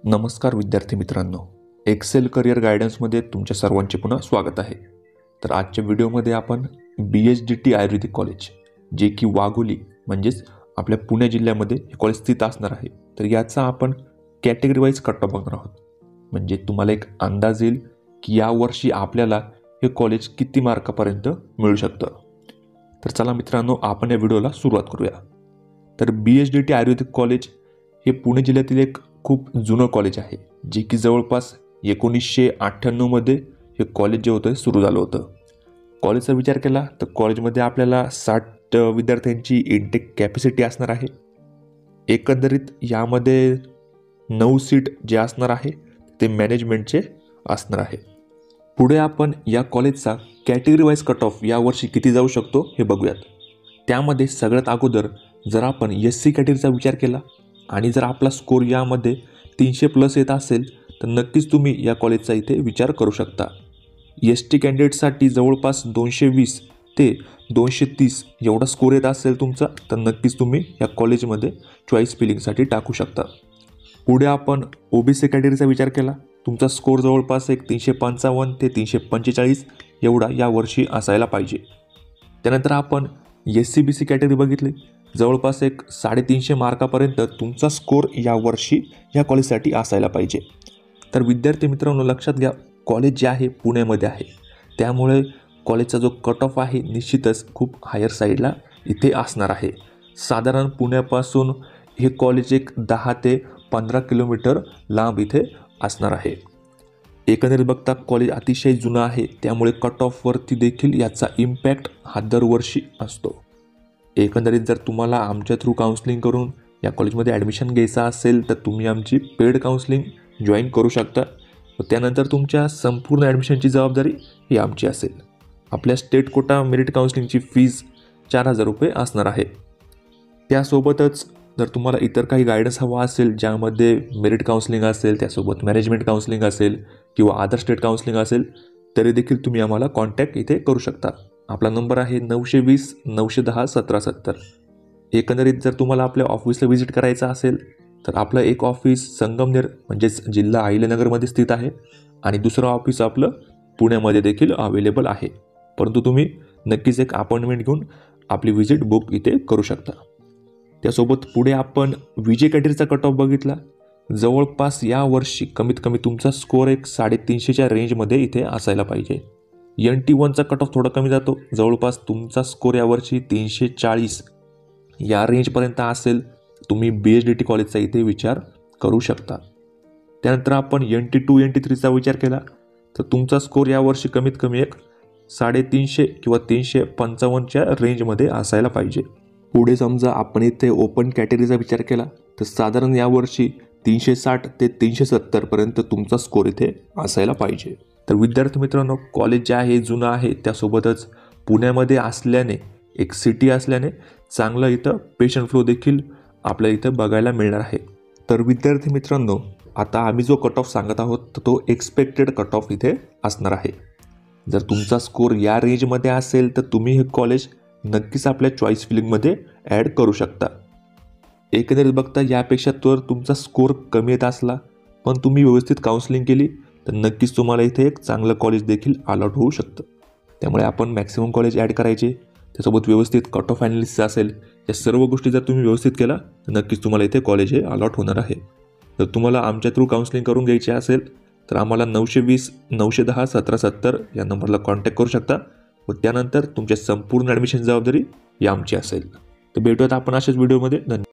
नमस्कार विद्यार्थी मित्रांनो, एक्सेल करिअर गायडन्समध्ये तुमच्या सर्वांचे पुन्हा स्वागत आहे। तर आजच्या व्हिडिओमध्ये आपण BHDT आयुर्वेदिक कॉलेज जे की वाघोली म्हणजेच आपल्या पुणे जिल्ह्यामध्ये हे कॉलेज स्थित असणार आहे। तर याचा आपण कॅटेगरी वाईज कट ऑफ बघणार आहोत, म्हणजे तुम्हाला एक अंदाज येईल की यावर्षी आपल्याला हे कॉलेज किती मार्कापर्यंत मिळू शकतं। तर चला मित्रांनो, आपण या व्हिडिओला सुरुवात करूया। तर BHDT आयुर्वेदिक कॉलेज हे पुणे जिल्ह्यातील एक खूप जुनं कॉलेज आहे, जे की जवळपास 1998 मध्ये हे कॉलेज जे होतं सुरू झालं होतं। कॉलेजचा विचार केला तर कॉलेजमध्ये आपल्याला 60 विद्यार्थ्यांची इनटेक कॅपॅसिटी असणार आहे। एकंदरीत यामध्ये 9 सीट जे असणार आहे ते मॅनेजमेंटचे असणार आहे। पुढे आपण या कॉलेजचा कॅटेगरी वाईज कट ऑफ यावर्षी किती जाऊ शकतो हे बघूयात। त्यामध्ये सगळ्यात अगोदर जर आपण SC कॅटेगरीचा विचार केला आणि जर आपला स्कोर यामध्ये 300+ येत असेल तर नक्कीच तुम्ही या कॉलेजचा इथे विचार करू शकता। ST कॅन्डिडेटसाठी जवळपास 220 ते 230 एवढा स्कोर येत असेल तुमचा, तर नक्कीच तुम्ही या कॉलेजमध्ये चॉईस फिलिंगसाठी टाकू शकता। पुढे आपण OBC कॅटेगरीचा विचार केला, तुमचा स्कोर जवळपास एक 355 ते 345 एवढा यावर्षी असायला पाहिजे। त्यानंतर आपण SC BC कॅटेगरी बघितली, जवळपास एक 350 मार्कापर्यंत तुमचा स्कोर यावर्षी या कॉलेजसाठी असायला पाहिजे। तर विद्यार्थी मित्रांनो, लक्षात घ्या, कॉलेज जे आहे पुण्यामध्ये आहे, त्यामुळे कॉलेजचा जो कट ऑफ आहे निश्चितच खूप हायर साईडला इथे असणार आहे। साधारण पुण्यापासून हे कॉलेज एक 10 ते 15 किलोमीटर लांब इथे असणार आहे। एकंदरीत बघता कॉलेज अतिशय जुनं आहे, त्यामुळे कट ऑफवरती देखील याचा इम्पॅक्ट हा दरवर्षी असतो। एकंदरीत जर तुम्हाला आमच्या थ्रू काउन्सलिंग करून या कॉलेजमध्ये ॲडमिशन घ्यायचं असेल तर तुम्ही आमची पेड काउन्सलिंग जॉईन करू शकता व त्यानंतर तुमच्या संपूर्ण ॲडमिशनची जबाबदारी ही आमची असेल। आपल्या स्टेट कोटा मेरिट काउन्सलिंगची फीज 4000 रुपये असणार आहे। त्यासोबतच जर तुम्हाला इतर काही गायडन्स हवा असेल, ज्यामध्ये मेरिट काउन्सलिंग असेल, त्यासोबत मॅनेजमेंट काउन्सलिंग असेल किंवा अदर स्टेट काउन्सलिंग असेल, तरी देखील तुम्ही आम्हाला कॉन्टॅक्ट इथे करू शकता। आपला नंबर आहे 920 910 1770। एकंदरीत जर तुम्हाला आपल्या ऑफिसला व्हिजिट करायचं असेल तर आपलं एक ऑफिस संगमनेर म्हणजेच जिल्हा अहिल्यानगरमध्ये स्थित आहे आणि दुसरं ऑफिस आपलं पुण्यामध्ये देखील अवेलेबल आहे, परंतु तुम्ही नक्कीच एक अपॉइंटमेंट घेऊन आपली व्हिजिट बुक इथे करू शकता। त्यासोबत पुढे आपण VJ कॅटेगरीचा कट ऑफ बघितला, जवळपास यावर्षी कमीत कमी तुमचा स्कोर एक 350च्या रेंजमध्ये इथे असायला पाहिजे। NT1चा कट ऑफ थोडा कमी जातो, जवळपास तुमचा स्कोर यावर्षी 340 या रेंजपर्यंत असेल, तुम्ही BHDT कॉलेजचा इथे विचार करू शकता। त्यानंतर आपण NT2 NT3चा विचार केला तर तुमचा स्कोर यावर्षी कमीत कमी एक 350 किंवा 355च्या रेंजमध्ये असायला पाहिजे। पुढे समजा आपण इथे ओपन कॅटेगरीचा विचार केला तर साधारण यावर्षी 360 ते 370 पर्यंत तुमचा स्कोर इथे असायला पाहिजे। तर विद्यार्थी मित्रांनो, कॉलेज जे आहे जुनं आहे, त्यासोबतच पुण्यामध्ये असल्याने एक सिटी असल्याने चांगलं इथं पेशंट फ्लो देखील आपल्या इथं बघायला मिळणार आहे। तर विद्यार्थी मित्रांनो, आता आम्ही जो कट ऑफ सांगत आहोत तर तो एक्सपेक्टेड कट ऑफ इथे असणार आहे। जर तुमचा स्कोर या रेंजमध्ये असेल तर तुम्ही हे कॉलेज नक्कीच आपल्या चॉईस फिलिंगमध्ये ॲड करू शकता। एकंदरीत बघता यापेक्षा तर तुमचा स्कोर कमी येत असला पण तुम्ही व्यवस्थित काउन्सलिंग केली तर नक्कीच तुम्हाला इथे एक चांगलं कॉलेज देखील अलॉट होऊ शकतं। त्यामुळे आपण मॅक्सिमम कॉलेज ॲड करायचे, त्यासोबत व्यवस्थित कट ऑफ ॲनालिसिस असेल, या सर्व गोष्टी जर तुम्ही व्यवस्थित केला तर नक्कीच तुम्हाला इथे कॉलेज हे अलॉट होणार आहे। जर तुम्हाला आमच्या थ्रू काउन्सलिंग करून घ्यायची असेल तर आम्हाला 920 910 1770 या नंबरला कॉन्टॅक्ट करू शकता व त्यानंतर तुमच्या संपूर्ण ॲडमिशन जबाबदारी ही आमची असेल। तर भेटूयात आपण अशाच व्हिडिओमध्ये। धन्यवाद।